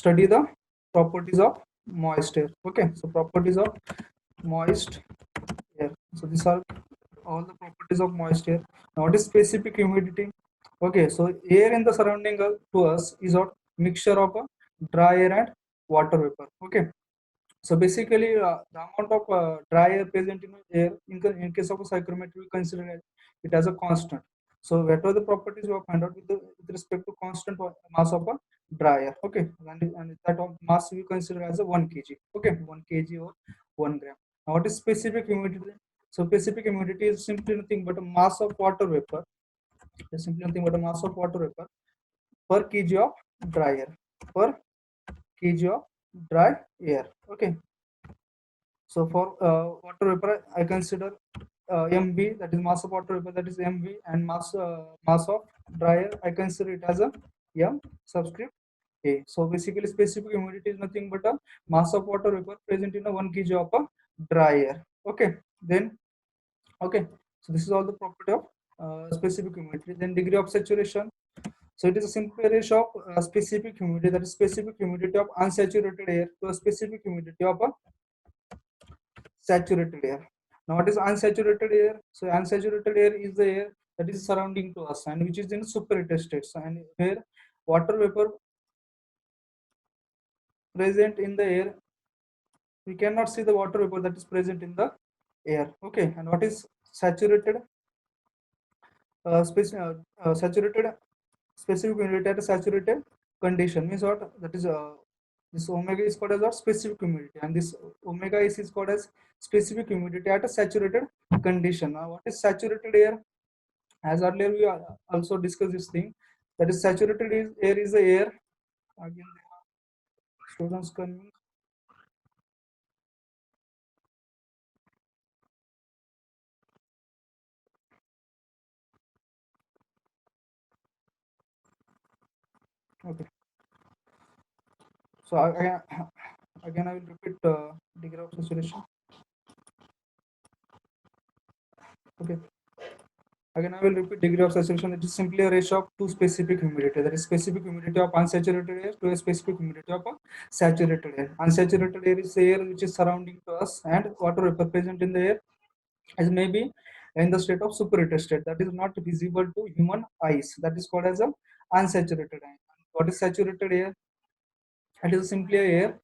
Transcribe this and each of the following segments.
study the properties of moist air. Okay, so properties of moist air. So these are all the properties of moist air. Now what is specific humidity? Okay, so air in the surrounding to us is a mixture of a dry air and water vapor. Okay, so basically the amount of dry air present in air in case of a psychrometry we consider it as a constant. So whatever the properties we have found out with respect to constant mass of a dry air. Okay, and that of mass we consider as a 1 kg. Okay, 1 kg or 1 gram. Now what is specific humidity? So specific humidity is simply nothing but a mass of water vapor. It's simply nothing but a mass of water vapor per kg of dry air. Per kg of dry air. Okay. So for water vapor, I consider MV, that is mass of water vapor, that is MV, and mass of dry air, I consider it as a M subscript A. So basically, specific humidity is nothing but a mass of water vapor present in a 1 kg of a dry air. Okay, then okay, so this is all the property of specific humidity. Then degree of saturation. So it is a simple ratio of specific humidity, that is specific humidity of unsaturated air to a specific humidity of a saturated air. Now what is unsaturated air? So unsaturated air is the air that is surrounding to us and which is in superheated state. So, and where water vapor present in the air, we cannot see the water vapor that is present in the air. Okay, and what is saturated? Saturated specific humidity at a saturated condition means what? That is this omega is called as what? Specific humidity, and this omega is called as specific humidity at a saturated condition. Now what is saturated air? As earlier we also discussed this thing, that is saturated air is the air. Again students coming. Okay, so again I will repeat degree of saturation. Okay, again I will repeat degree of saturation. It is simply a ratio of two specific humidity, that is specific humidity of unsaturated air to a specific humidity of a saturated air. Unsaturated air is the air which is surrounding to us, and water vapor present in the air as maybe in the state of superheated state, that is not visible to human eyes, that is called as a unsaturated air. What is saturated air? It is simply a air,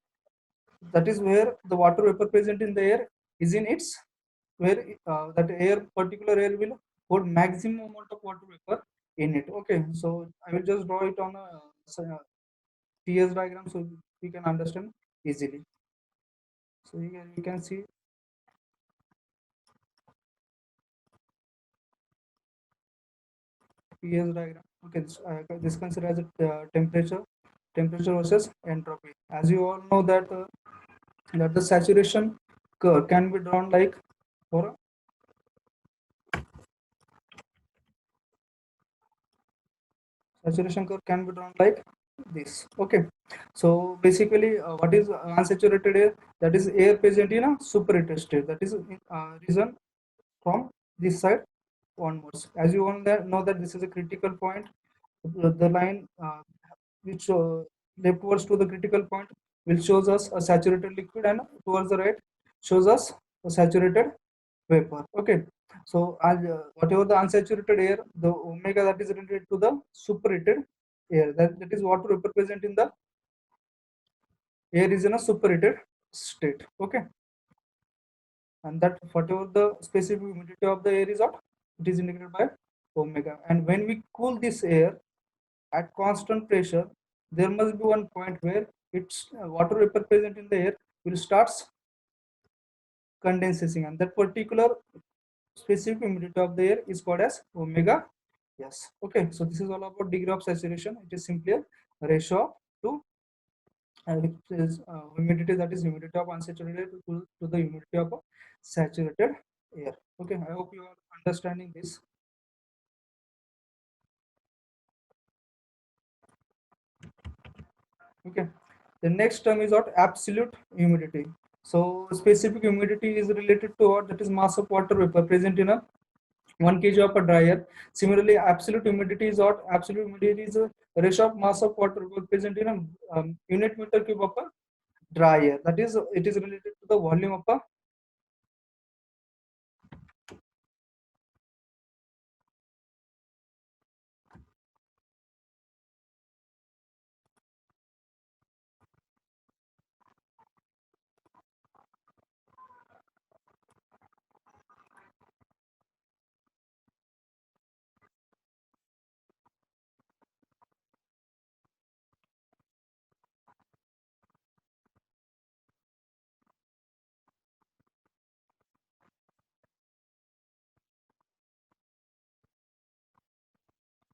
that is where the water vapor present in the air is in its, where that air particular air will hold maximum amount of water vapor in it. Okay, so I will just draw it on a TS diagram so we can understand easily. So you can see TS diagram. Okay, this consider as a temperature versus entropy. As you all know that the saturation curve can be drawn like for saturation curve can be drawn like this. Okay, so basically what is unsaturated air? That is air present in a superheated state, that is reason from this side onwards. As you all know that this is a critical point, the line which leftwards to the critical point will shows us a saturated liquid, and towards the right shows us a saturated vapor. Okay, so as whatever the unsaturated air, the omega that is related to the superheated air, that is water vapor present in the air is in a superheated state. Okay, and that whatever the specific humidity of the air is what, it is indicated by omega. And when we cool this air at constant pressure, there must be one point where its water vapor present in the air will starts condensing, and that particular specific humidity of the air is called as omega s. Okay, so this is all about degree of saturation. It is simply a ratio to which is humidity, that is humidity of unsaturated to the humidity of a saturated air. Okay, I hope you are understanding this. Okay, the next term is what? Absolute humidity. So specific humidity is related to what? That is mass of water vapor present in a 1 kg of a dry air. Similarly, absolute humidity is what? Absolute humidity is ratio of mass of water present in a unit meter cube of a dry air. That is, it is related to the volume of a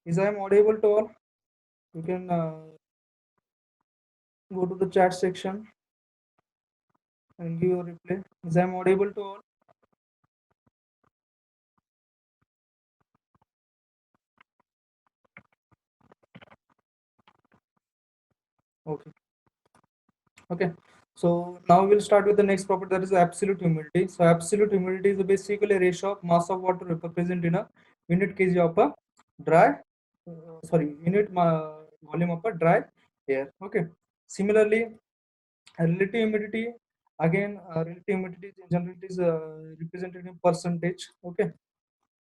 is I am audible to all? You can go to the chat section and give your reply. Is I am audible to all? Okay. Okay. So now we'll start with the next property, that is absolute humidity. So absolute humidity is basically a ratio of mass of water present in a unit kg of a dry, unit volume of a dry air. Okay. Similarly, relative humidity, again, relative humidity generally is represented in percentage. Okay.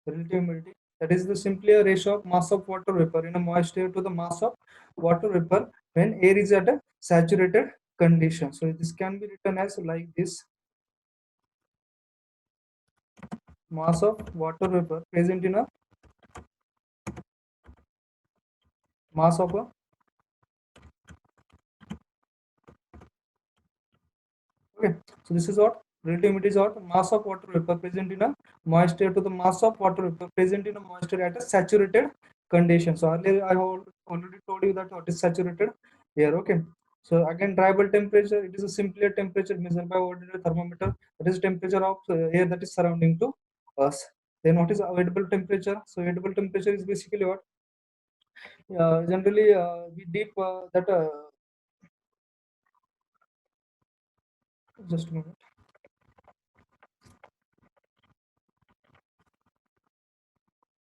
Relative humidity, that is the simply a ratio of mass of water vapor in a moist air to the mass of water vapor when air is at a saturated condition. So this can be written as like this: mass of water vapor present in a mass of a, okay. So this is what relative humidity is, what mass of water vapor present in a moist air to the mass of water vapor present in a moist air at a saturated condition. So earlier I have already told you that what is saturated air. Okay. So again, dry bulb temperature, it is a simpler temperature measured by ordinary thermometer. That is temperature of air that is surrounding to us. Then what is audible temperature? So audible temperature is basically what generally we deep that just a moment.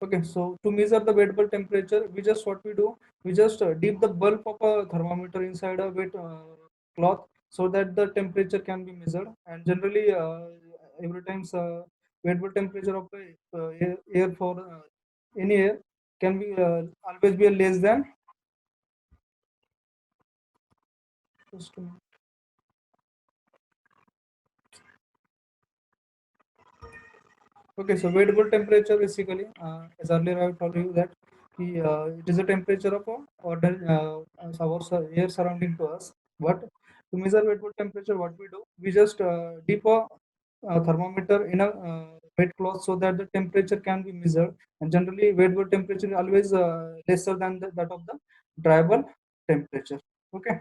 Okay, so to measure the wet bulb temperature, we just what we do, we just dip the bulb of a thermometer inside a wet cloth so that the temperature can be measured. And generally, every time wet bulb temperature of air for any air can be always be less than. Just a minute. Okay, so variable temperature basically, as earlier I told you that it is a temperature of our air surrounding to us. But to measure variable temperature, what we do, we just dip a thermometer in a wet cloth so that the temperature can be measured. And generally, variable temperature is always lesser than that of the dry bulb temperature. Okay.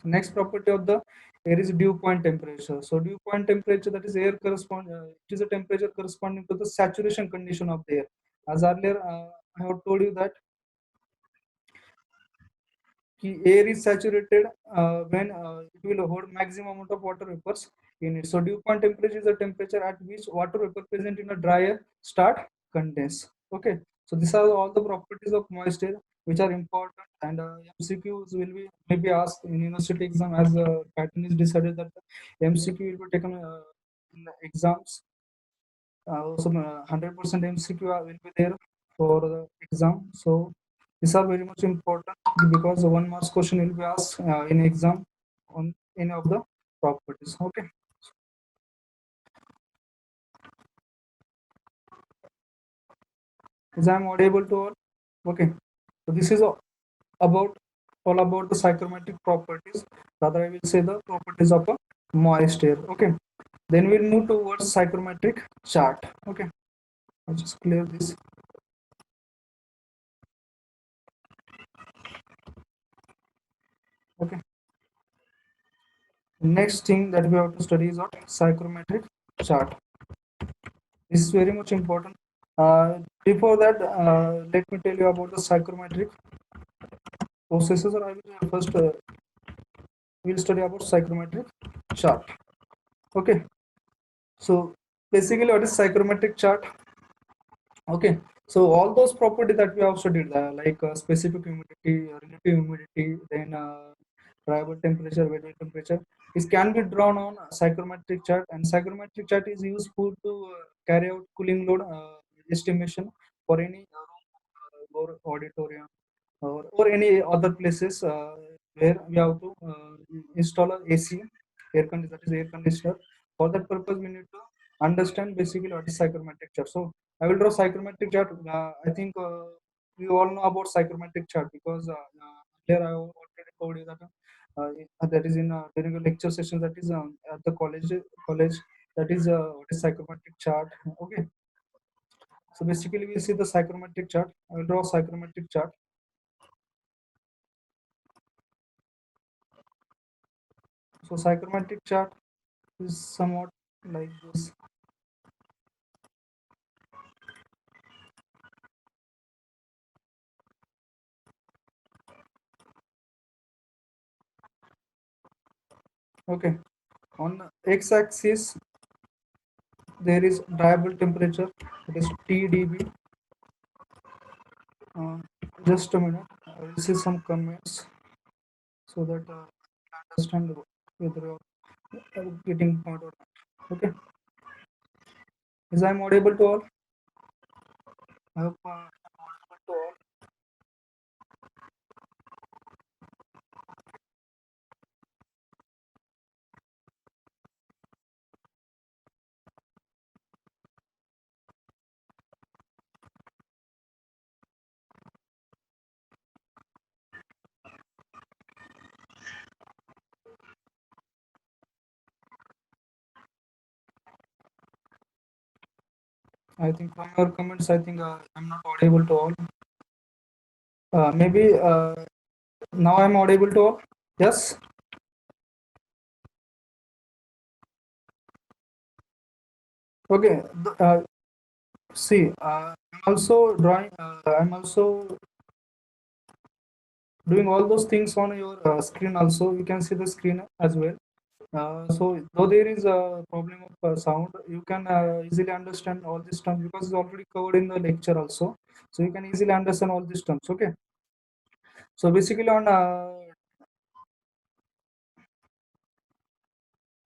Next property of the air is dew point temperature. So dew point temperature, that is air correspond. It is a temperature corresponding to the saturation condition of the air. As earlier, I have told you that air is saturated when it will hold maximum amount of water vapors in it. So dew point temperature is the temperature at which water vapor present in a dry air start condense. Okay, so these are all the properties of moist air which are important, and MCQs will be maybe asked in university exam, as the pattern is decided that the MCQ will be taken in the exams. Also, 100% MCQ will be there for the exam. So these are very much important because the 1 mark question will be asked in exam on any of the properties. Okay. Is I am audible to all? Okay. So this is about all about the psychrometric properties. Rather, I will say the properties of a moist air. Okay. Then we'll move towards psychrometric chart. Okay. I'll just clear this. Okay. Next thing that we have to study is what psychrometric chart. This is very much important. Before that, let me tell you about the psychrometric processes. Or I will first we'll study about psychrometric chart. Okay. So basically, what is psychrometric chart? Okay. So all those properties that we have studied, like specific humidity, relative humidity, then variable temperature, variable temperature, this can be drawn on a psychrometric chart, and psychrometric chart is useful to carry out cooling load estimation for any or auditorium or any other places where we have to install a AC, that is air conditioner. For that purpose, we need to understand basically what is psychrometric chart. So I will draw psychrometric chart. I think we all know about psychrometric chart because here I already told you that that is in during the lecture session, that is at the college, that is what is psychrometric chart. Okay, so basically we see the psychrometric chart. I will draw psychrometric chart. So psychrometric chart is somewhat like this. Okay, on x-axis there is diable temperature, it is TdB. Uh, just a minute, I will see some comments so that I understand whether you are getting point or not. Okay, is I am audible to all? I hope I am audible to all. I think from your comments, I think I am not audible to all. Maybe now I am audible to all. Yes. Okay. See, I'm also drawing. I'm also doing all those things on your screen. Also, you can see the screen as well. So, though there is a problem of sound, you can easily understand all these terms because it's already covered in the lecture also. So you can easily understand all these terms. Okay. So basically on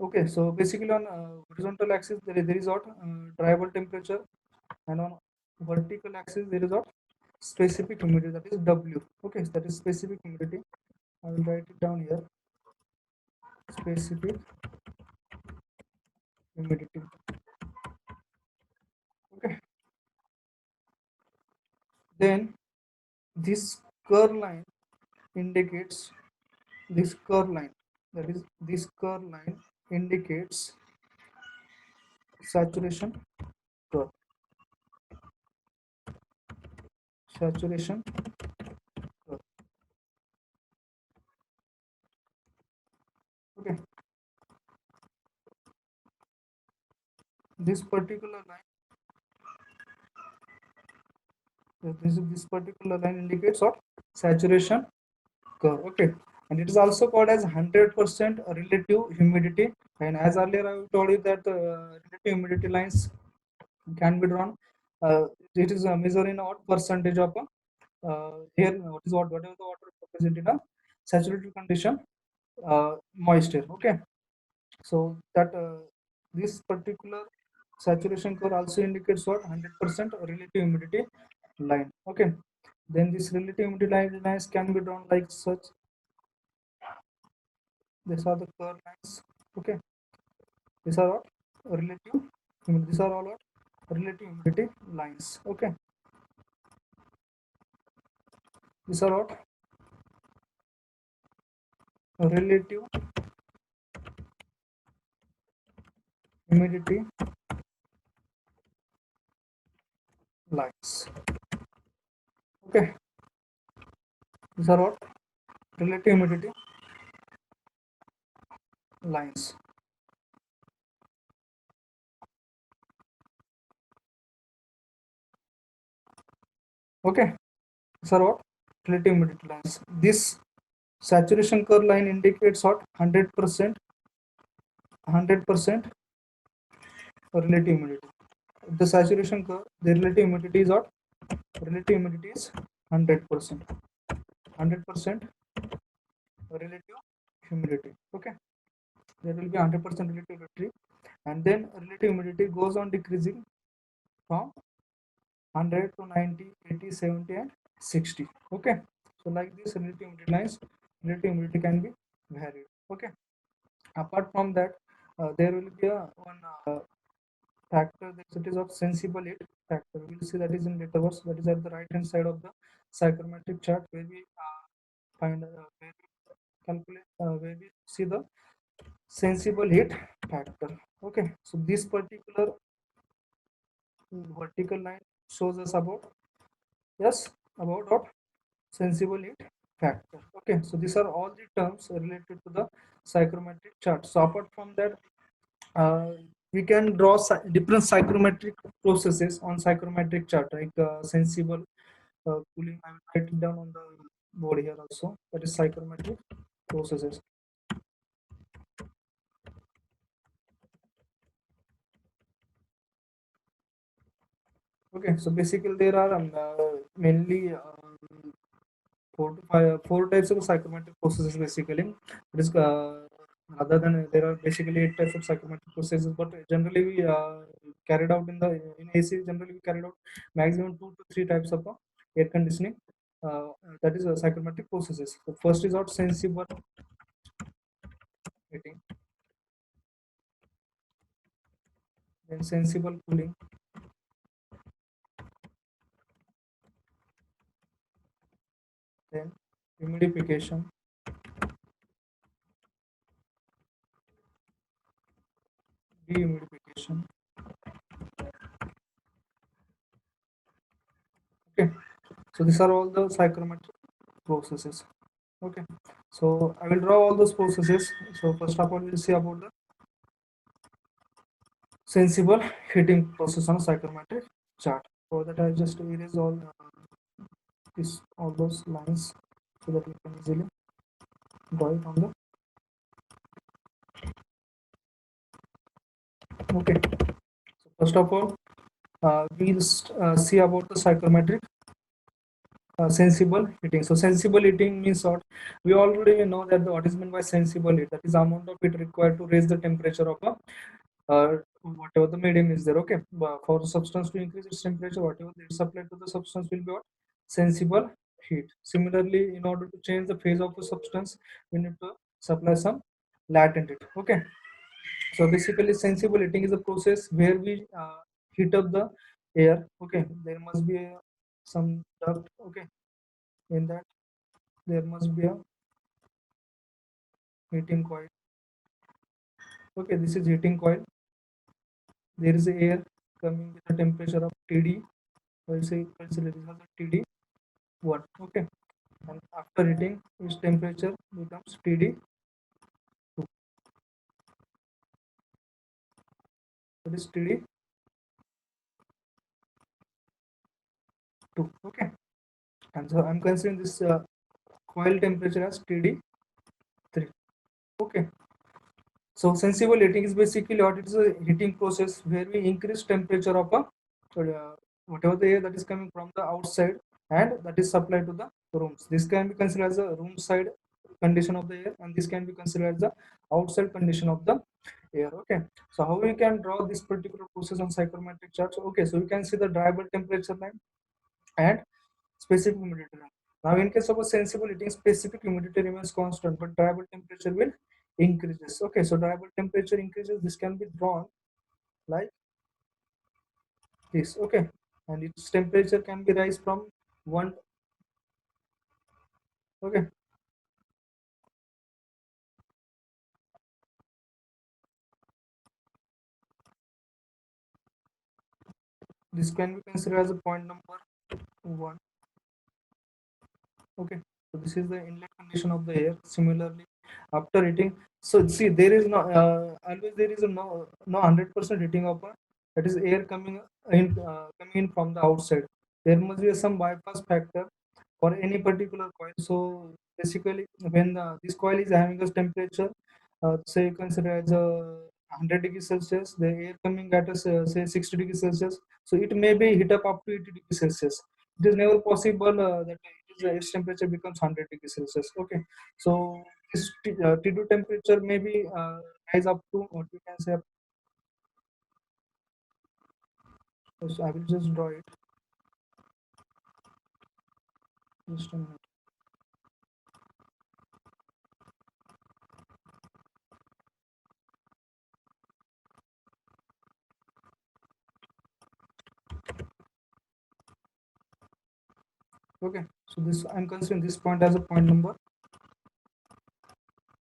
okay. So basically on horizontal axis there is what variable temperature, and on vertical axis there is what specific humidity, that is W. Okay, so that is specific humidity. I will write it down here. Specific humidity. Okay. Then this curve line indicates this curve line. That is this curve line indicates saturation curve. Saturation curve. Okay. This particular line. This particular line indicates what saturation curve. Okay, and it is also called as 100% relative humidity. And as earlier I told you that relative humidity lines can be drawn. It is measured in what percentage of here whatever the water present in a saturated condition, moisture. Okay, so that this particular saturation curve also indicates what 100% relative humidity line. Okay, then this relative humidity lines can be drawn like such. These are the curve lines. Okay, these are what relative humidity. These are all what relative humidity lines. Okay, these are what relative humidity lines. Okay, these are what relative humidity lines. Okay, these are what relative humidity lines. This saturation curve line indicates what 100% relative humidity. The saturation curve, the relative humidity is what relative humidity is 100%. 100% relative humidity. Okay, there will be 100% relative humidity, and then relative humidity goes on decreasing from 100 to 90, 80, 70, and 60. Okay, so like this relative humidity lines, relative humidity can be varied. Okay, apart from that, there will be a one factor that is of sensible heat factor. We will see that is in letter words, that is at the right hand side of the psychrometric chart, where we find where we calculate where we see the sensible heat factor. Okay, so this particular vertical line shows us about, yes, about what, sensible heat factor. Okay, so these are all the terms related to the psychrometric chart. So apart from that, uh, we can draw different psychrometric processes on psychrometric chart, like sensible cooling. I will write it down on the board here also. That is psychrometric processes. Okay, so basically there are mainly four types of psychrometric processes basically. It is other than there are basically eight types of psychrometric processes, but generally we carried out in AC. Generally we carried out maximum two to three types of air conditioning. Uh, that is psychrometric processes. The first is out sensible heating, then sensible cooling, then humidification, dehumidification. Okay, so these are all the psychrometric processes. Okay, so I will draw all those processes. So first of all, we'll see about the sensible heating process on a psychrometric chart. For that, I just erase all those lines so that we can easily draw it on the. Okay, so first of all, we'll see about the psychrometric sensible heating. So sensible heating means what? We already know that what is meant by sensible heat. That is the amount of heat required to raise the temperature of a whatever the medium is there. Okay, but for the substance to increase its temperature, whatever is supplied to the substance will be what? Sensible heat. Similarly, in order to change the phase of the substance, we need to supply some latent heat. Okay, so basically sensible heating is a process where we heat up the air. Okay, there must be some duct. Okay, in that there must be a heating coil. Okay, this is heating coil. There is air coming with a temperature of TD. We'll say consider this as TD1. Okay, and after heating, its temperature becomes TD2. That is TD2. Okay, and so I'm considering this coil temperature as TD3. Okay, so sensible heating is basically what? It is a heating process where we increase temperature of a whatever the air that is coming from the outside, and that is supplied to the rooms. This can be considered as a room side condition of the air, and this can be considered as the outside condition of the air. Okay, so how we can draw this particular process on psychrometric chart? So, okay, so we can see the dry bulb temperature line and specific humidity line. Now, in case of a sensible heating, specific humidity remains constant, but dry bulb temperature will increases. Okay, so dry bulb temperature increases. This can be drawn like this. Okay, and its temperature can be rise from one. Okay, this can be considered as a point number one. Okay, so this is the inlet condition of the air. Similarly, after heating, so see there is no always there is a no 100% heating of a, that is air coming in from the outside. There must be some bypass factor for any particular coil. So basically, when this coil is having a temperature, say consider as a 100 degrees Celsius, the air coming at us say 60 degrees Celsius, so it may be heat up to 80 degrees Celsius. It is never possible that its temperature becomes 100 degrees Celsius. Okay, so this T2 temperature may be rise up to what we can say. So I will just draw it. Just a minute. Okay, so this I'm considering this point as a point number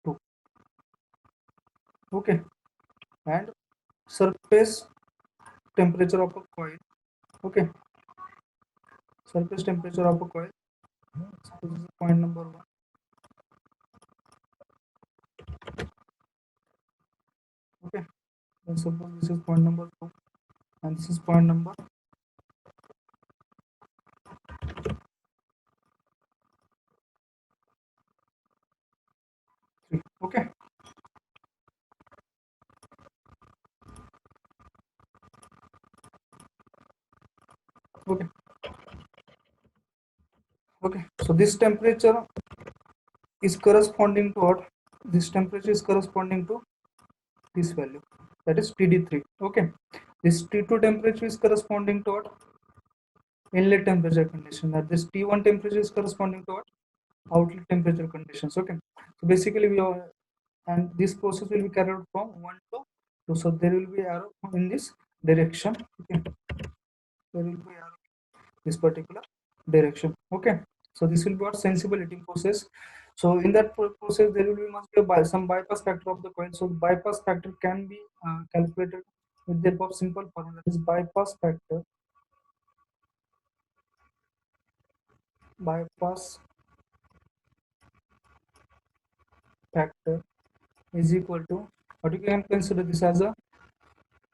2. Okay, and surface temperature of a coil. Okay, surface temperature of a coil. So this is point number 1. Okay, then suppose this is point number 2 and this is point number 3. Okay, okay, okay. So this temperature is corresponding to what? This temperature is corresponding to this value, that is TD3. Okay, this T2 temperature is corresponding to what? Inlet temperature condition. That this T1 temperature is corresponding to what? Outlet temperature conditions. Okay, so basically we are, and this process will be carried out from 1 to 2. So there will be arrow in this direction. Okay, there will be arrow this particular direction. Okay, so this will be what? Sensible heating process. So in that process there will be must be some bypass factor of the coil. So the bypass factor can be calculated with the help of simple formula. That is bypass factor is equal to, what you can consider this as a,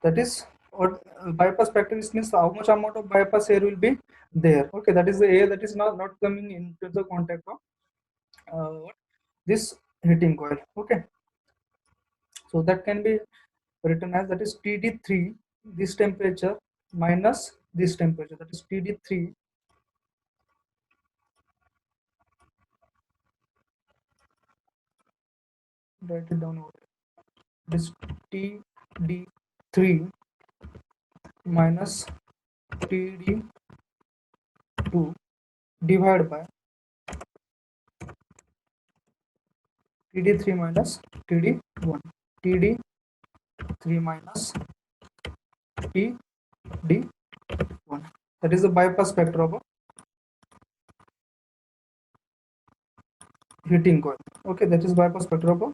that is what bypass factor is, means how much amount of bypass air will be there. Okay, that is the air that is not coming into the contact of this heating coil. Okay, so that can be written as, that is TD3, this temperature minus this temperature, that is TD3 write it down over here. This TD3 minus TD2 divided by TD3 minus TD1, TD3 minus TD1, that is the bypass factor of a heating coil. Okay, that is bypass factor of a,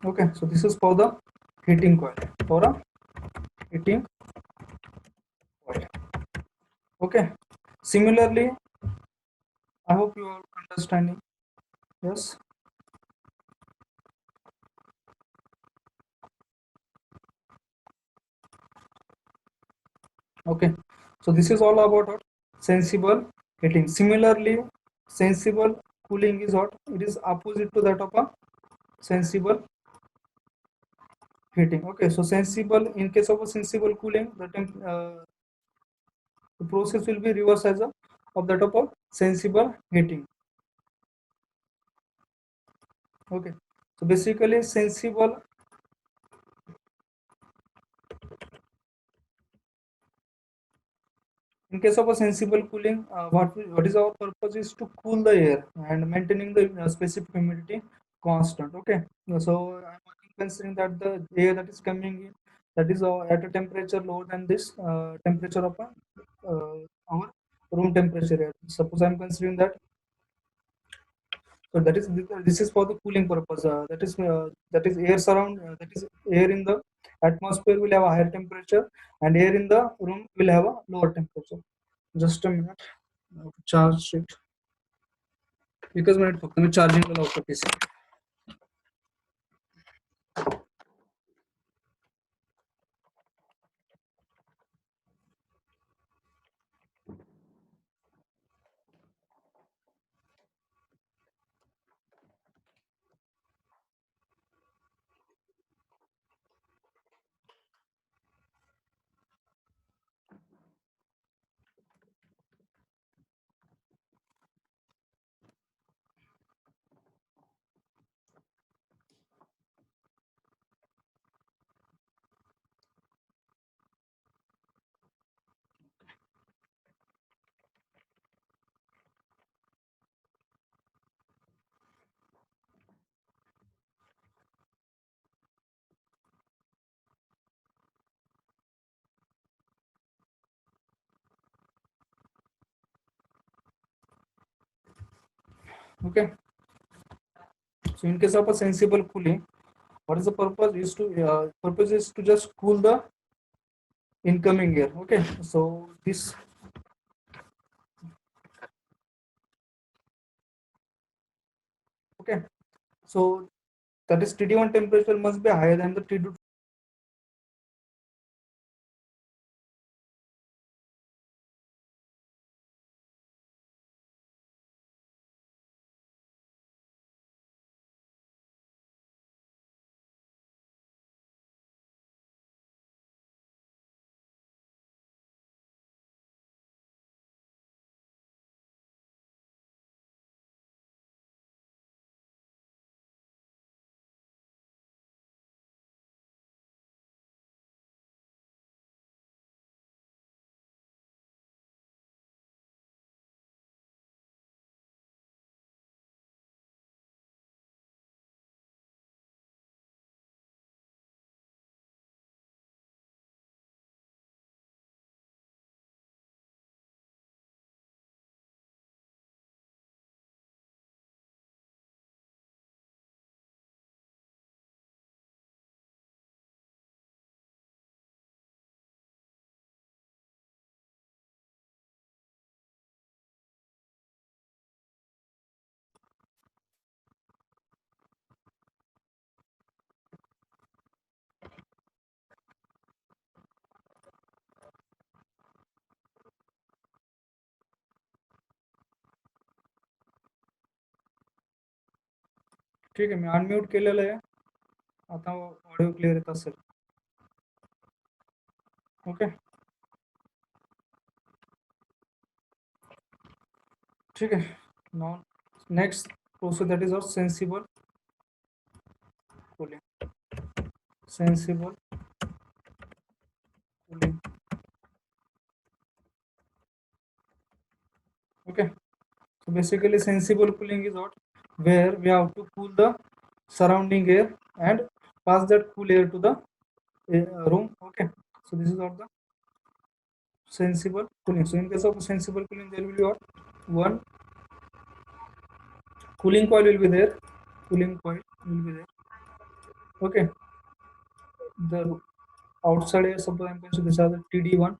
okay, so this is for the heating coil, for a heating coil. Okay, similarly, I hope you are understanding. Yes. Okay, so this is all about what? Sensible heating. Similarly, sensible cooling is what? It is opposite to that of a sensible heating. Okay, so sensible, in case of a sensible cooling, the process will be reverse as a of that of a sensible heating. Okay, so basically sensible, in case of a sensible cooling, what is our purpose is to cool the air and maintaining the specific humidity constant. Okay, so I'm considering that the air that is coming in, that is at a temperature lower than this temperature of our room temperature air. Suppose I'm considering that, so that is, this is for the cooling purpose. That is air surround, that is air in the atmosphere will have a higher temperature and air in the room will have a lower temperature. Just a minute. I have to charge it. एकच minute फक्त मी चार्जिंगला लावतो PC. Okay, so in case of a sensible cooling, what is the purpose is to purpose is to just cool the incoming air. Okay, so this, okay, so that is TD1 temperature must be higher than the TD2. ठीक आहे, मी unmute केलेलं आहे. आता audio clear येत असेल. Okay, ठीक आहे. Now next process that is our cooling sensible cooling. Okay, so basically sensible cooling is what, where we have to cool the surrounding air and pass that cool air to the room. Okay, so this is what the sensible cooling. So in case of sensible cooling, there will be what, one cooling coil will be there. Cooling coil will be there. Okay, the outside air supply I'm consider this as a TD1,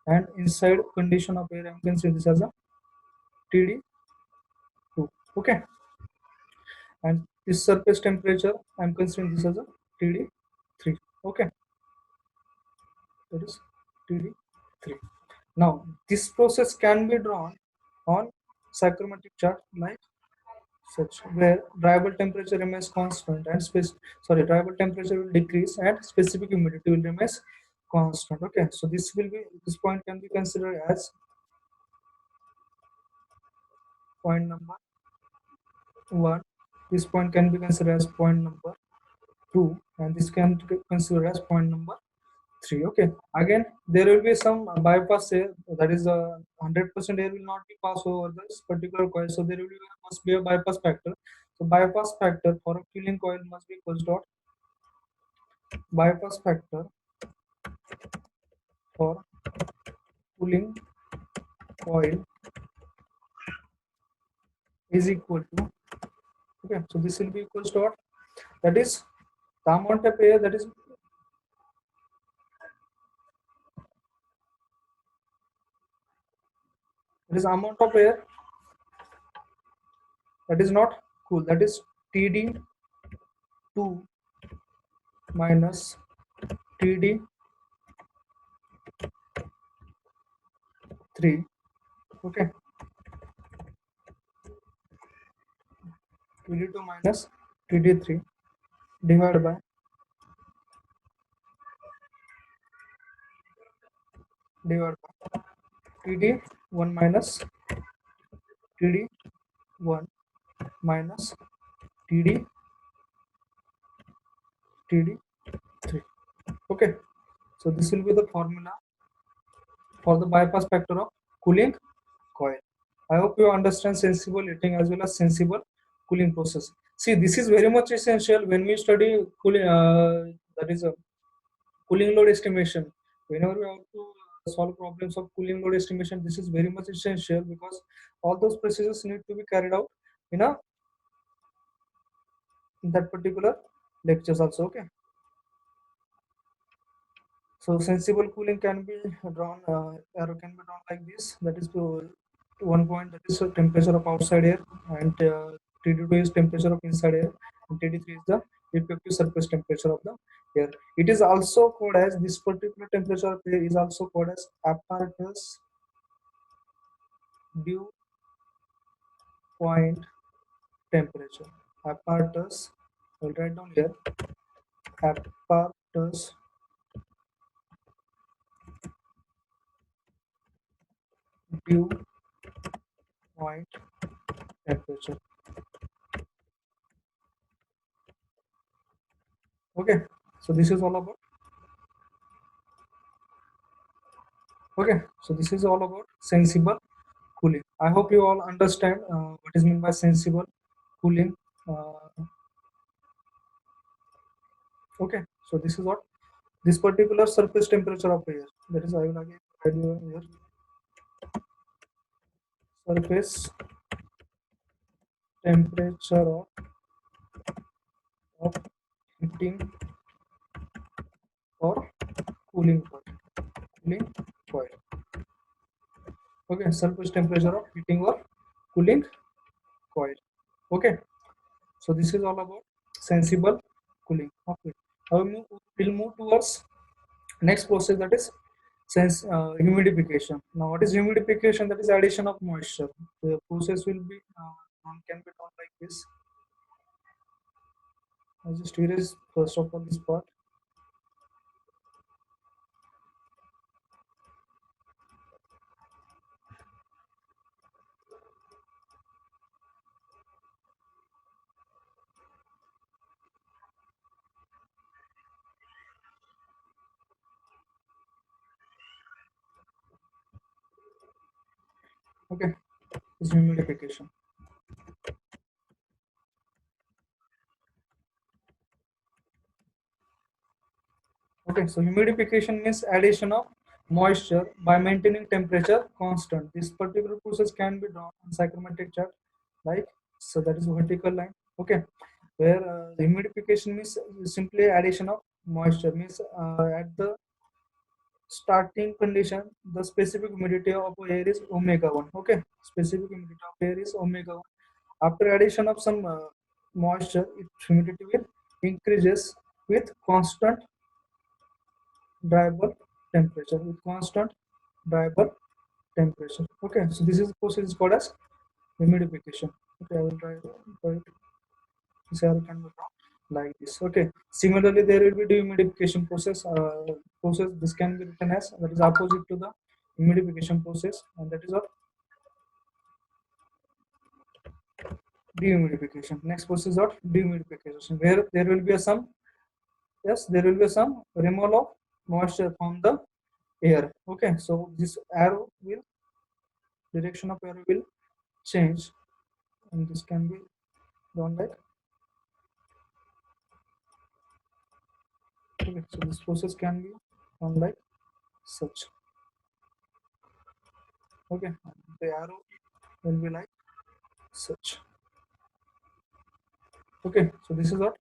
and inside condition of air I'm consider this as a TD2. Okay, and this surface temperature I'm considering this as a TD3. Okay, that is TD3. Now this process can be drawn on psychrometric chart like such, where variable temperature remains constant and space, sorry, variable temperature will decrease and specific humidity will remain constant. Okay, so this will be, this point can be considered as point number 1. This point can be considered as point number 2, and this can be considered as point number 3. Okay, again there will be some bypass air, that is 100% air will not be passed over this particular coil, so there will be, must be a bypass factor. So bypass factor for a cooling coil must be equals to bypass factor for cooling coil is equal to, okay, so this will be equals to what, that is the amount of air that is amount of air that is not cool, that is TD2 minus TD3. Okay, TD2 minus TD3 divided by TD1 minus TD1 minus TD TD3. Okay, so this will be the formula for the bypass factor of cooling coil. I hope you understand sensible heating as well as sensible cooling process. See, this is very much essential when we study cooling. That is a cooling load estimation. Whenever we have to solve problems of cooling load estimation, this is very much essential because all those processes need to be carried out in a in that particular lectures also. Okay, so sensible cooling can be drawn, arrow can be drawn like this. That is to one point, that is the temperature of outside air, and TD2 is temperature of inside air, and TD3 is the effective surface temperature of the air. It is also called as, this particular temperature of air is also called as apparatus dew point temperature. Apparatus, I'll write down here, apparatus dew point temperature. Okay, so this is all about. Okay, so this is all about sensible cooling. I hope you all understand what is meant by sensible cooling. Uh, okay, so this is what, this particular surface temperature of air. That is, I will again write you here, surface temperature of heating or cooling coil. Cooling coil. Okay, surface temperature of heating or cooling coil. Okay, so this is all about sensible cooling. Okay, now we'll move towards next process, that is humidification. Now, what is humidification? That is addition of moisture. The process will be can be done like this. I just erase first of all this part. Okay, this is humidification. Okay, so humidification means addition of moisture by maintaining temperature constant. This particular process can be drawn on psychrometric chart, like so. That is vertical line. Okay, where humidification means simply addition of moisture, means at the starting condition, the specific humidity of air is omega 1. Okay, specific humidity of air is omega 1. After addition of some moisture, its humidity will increases with constant dry bulb temperature. With constant dry bulb temperature. Okay, so this is process is called as humidification. Okay, I will try it. This arrow can be drawn like this. Okay. Similarly, there will be dehumidification process. Process this can be written as, that is opposite to the humidification process, and that is what dehumidification. Next process is what dehumidification, where there will be a some, yes, there will be some removal of moisture from the air. Okay, so this arrow will, direction of arrow will change, and this can be done like, okay, so this process can be done like such. Okay, the arrow will be like such. Okay, so this is what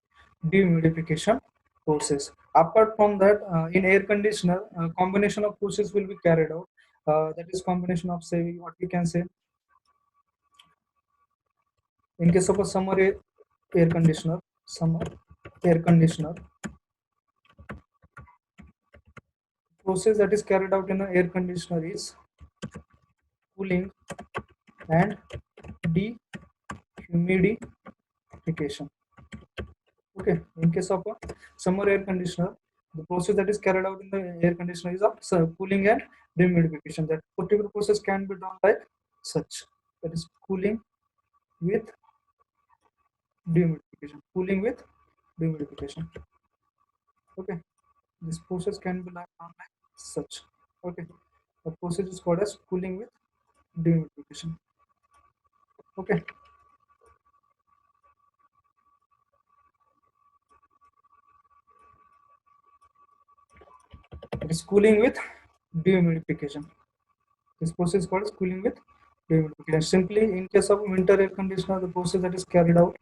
dehumidification process. Apart from that, in air conditioner, combination of process will be carried out. That is combination of, say, what we can say, in case of a summer air conditioner, summer air conditioner, process that is carried out in an air conditioner is cooling and dehumidification. Okay, in case of a summer air conditioner, the process that is carried out in the air conditioner is of cooling and dehumidification. That particular process can be done like such. That is cooling with dehumidification. Cooling with dehumidification. Okay, this process can be done like such. Okay, the process is called as cooling with dehumidification. Okay, it is cooling with dehumidification. This process is called as cooling with dehumidification. Simply, in case of winter air conditioner, the process that is carried out.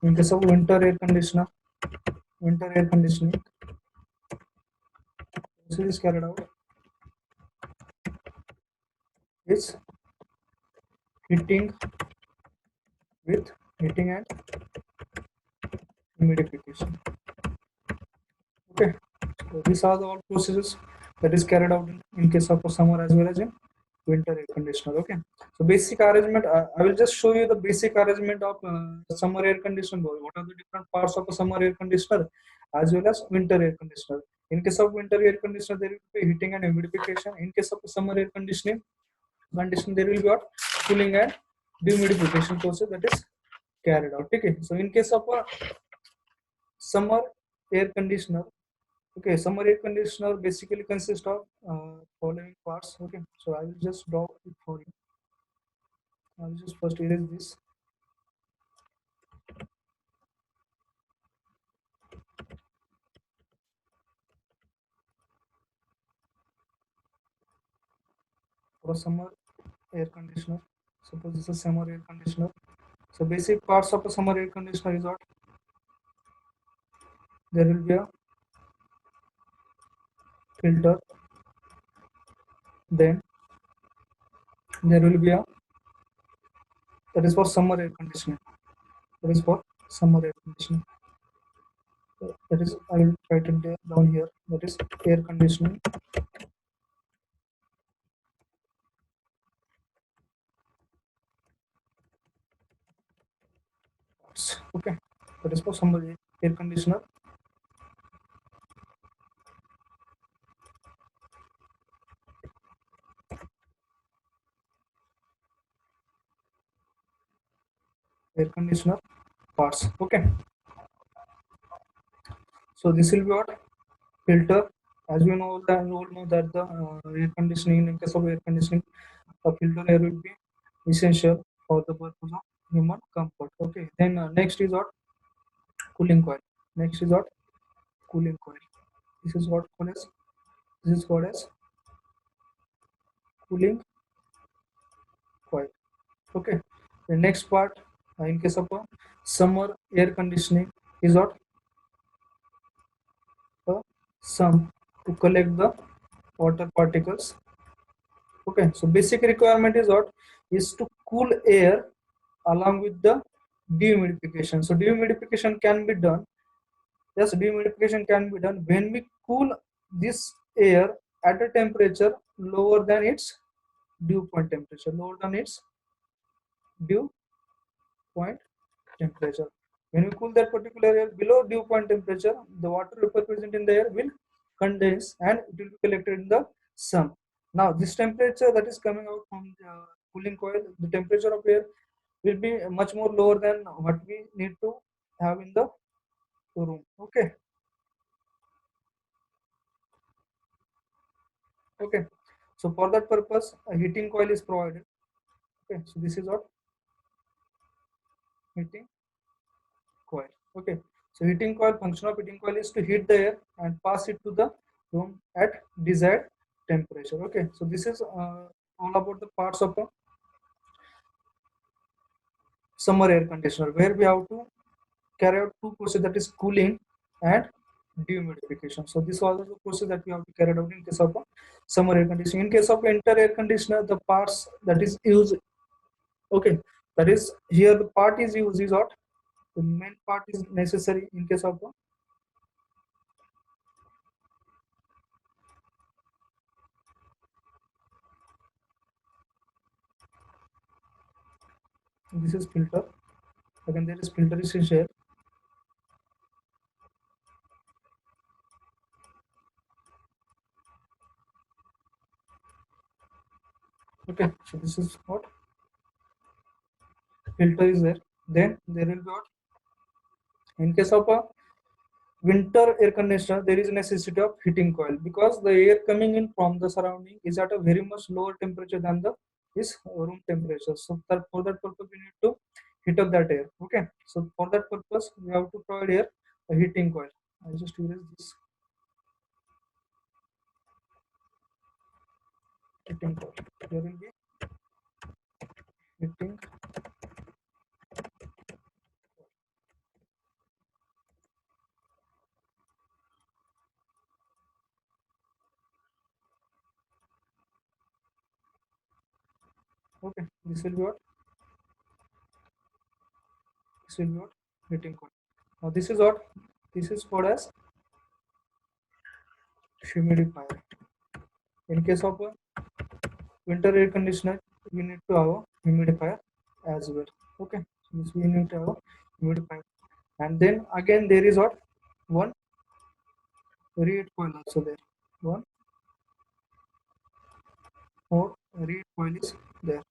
In case of winter air conditioner, winter air conditioning, process is carried out is heating with heating and humidification. Okay, so these are the all processes that is carried out in case of a summer as well as in winter air conditioner. Okay, so basic arrangement, I will just show you the basic arrangement of summer air conditioner. What are the different parts of a summer air conditioner as well as winter air conditioner? In case of winter air conditioner, there will be heating and humidification. In case of summer air condition, there will be what? Cooling and dehumidification process that is carried out. Okay, so in case of a summer air conditioner, okay, summer air conditioner basically consists of following parts. Okay, so I will just draw it for you. I will just first erase this. For a summer air conditioner, suppose this is summer air conditioner. So basic parts of a summer air conditioner is what? There will be a filter, then there will be a, that is for summer air conditioning. That is for summer air conditioning. That is, I will write it down here. That is air conditioning. Okay, that is for summer air conditioner. Air conditioner parts. Okay, so this will be what? Filter. As we know, that we all know that the air conditioning, in case of air conditioning, a filter air will be essential for the purpose of human comfort. Okay, then next is what? Cooling coil. Next is what? Cooling coil. This is what called as, this is called as cooling coil. Okay, the next part, in case of a summer air conditioning, is what? A sump to collect the water particles. Okay, so basic requirement is what? Is to cool air along with the dehumidification. So dehumidification can be done. Yes, dehumidification can be done when we cool this air at a temperature lower than its dew point temperature. Lower than its dew point temperature. When we cool that particular air below dew point temperature, the water vapor present in the air will condense and it will be collected in the sun. Now, this temperature that is coming out from the cooling coil, the temperature of air will be much more lower than what we need to have in the room. Okay, okay. So for that purpose, a heating coil is provided. Okay, so this is what? Heating coil. Okay, so heating coil, function of heating coil is to heat the air and pass it to the room at desired temperature. Okay, so this is all about the parts of a summer air conditioner, where we have to carry out two processes, that is cooling and dehumidification. So this was the process that we have to carry out in case of a summer air conditioning. In case of winter air conditioner, the parts that is used, okay, that is here the part is used is what? The main part is necessary in case of a, this is filter. Again, there is filter is here. Okay, so this is what? Filter is there. Then there will be what? In case of a winter air conditioner, there is a necessity of heating coil because the air coming in from the surrounding is at a very much lower temperature than the this room temperature. So that for that purpose, we need to heat up that air. Okay, so for that purpose, we have to provide here a heating coil. I just erase this. heating coil. There will be heating. Okay, this will be what? This will be what? Heating coil. Now this is what? This is called as humidifier. In case of a winter air conditioner, we need to have a humidifier as well. Okay, so this we need to have a humidifier. And then again there is what? One rate coil also there. One more rate coil is there.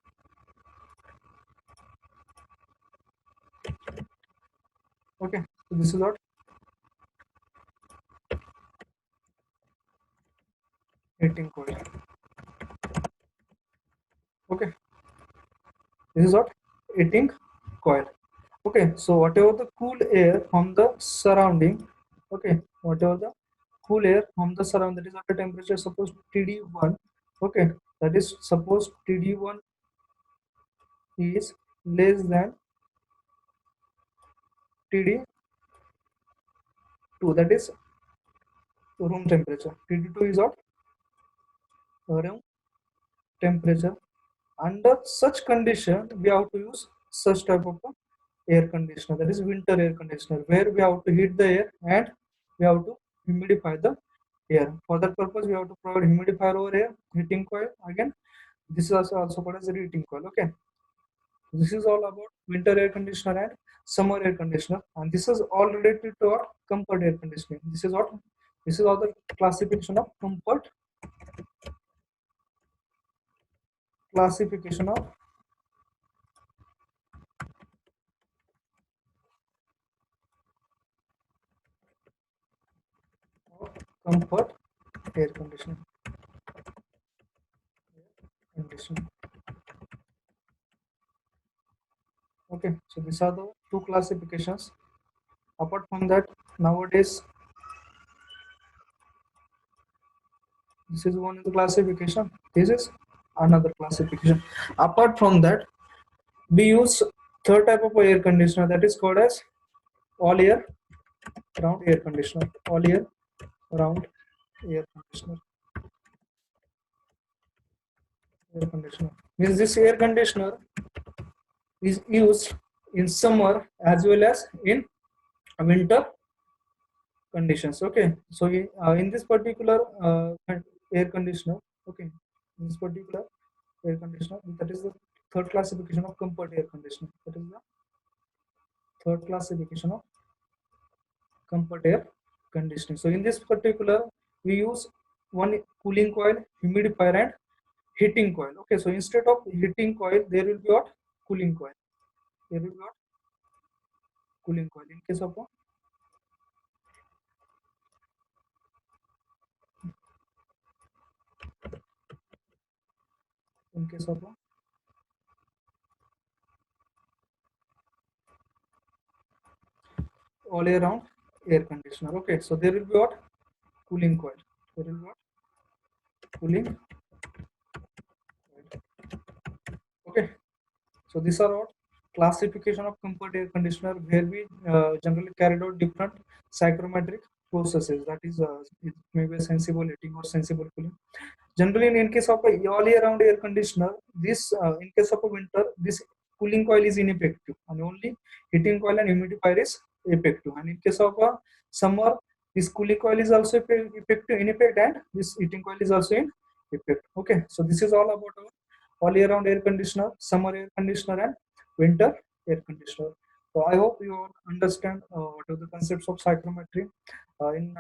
Okay, so this is what? Heating coil. Okay, this is what? Heating coil. Okay, so whatever the cool air from the surrounding, okay, whatever the cool air from the surrounding, that is at a temperature suppose TD1, okay, that is suppose TD1 is less than TD2, that is room temperature. TD2 is what? Room temperature. Under such condition, we have to use such type of a air conditioner, that is winter air conditioner, where we have to heat the air and we have to humidify the air. For that purpose, we have to provide humidifier over here, heating coil. Again, this is also called as a heating coil. Okay, this is all about winter air conditioner and summer air conditioner, and this is all related to our comfort air conditioning. This is what? This is all the classification of comfort, classification of comfort air conditioning. Conditioning. Okay, so these are the two classifications. Apart from that, nowadays this is one of the classification. This is another classification. Apart from that, we use third type of air conditioner, that is called as all year round air conditioner. All year round air conditioner. Air conditioner means this air conditioner is used in summer as well as in winter conditions. Okay, so in this particular air conditioner, okay, in this particular air conditioner, that is the third classification of comfort air conditioner. That is the third classification of comfort air conditioning. So in this particular, we use one cooling coil, humidifier, and heating coil. Okay, so instead of heating coil, there will be what? Cooling coil. There will be what? Cooling coil. In case of a all year round air conditioner. Okay, so there will be what? Cooling coil. There will be what? Cooling coil. Okay, so these are what? Classification of comfort air conditioner, where we generally carried out different psychrometric processes. That is, it may be a sensible heating or sensible cooling. Generally, in case of a all year round air conditioner, this in case of a winter, this cooling coil is ineffective, and only heating coil and humidifier is effective. And in case of a summer, this cooling coil is also effective in effect, and this heating coil is also in effect. Okay, so this is all about our all year round air conditioner, summer air conditioner, and winter air conditioner. So I hope you all understand what are the concepts of psychrometry. In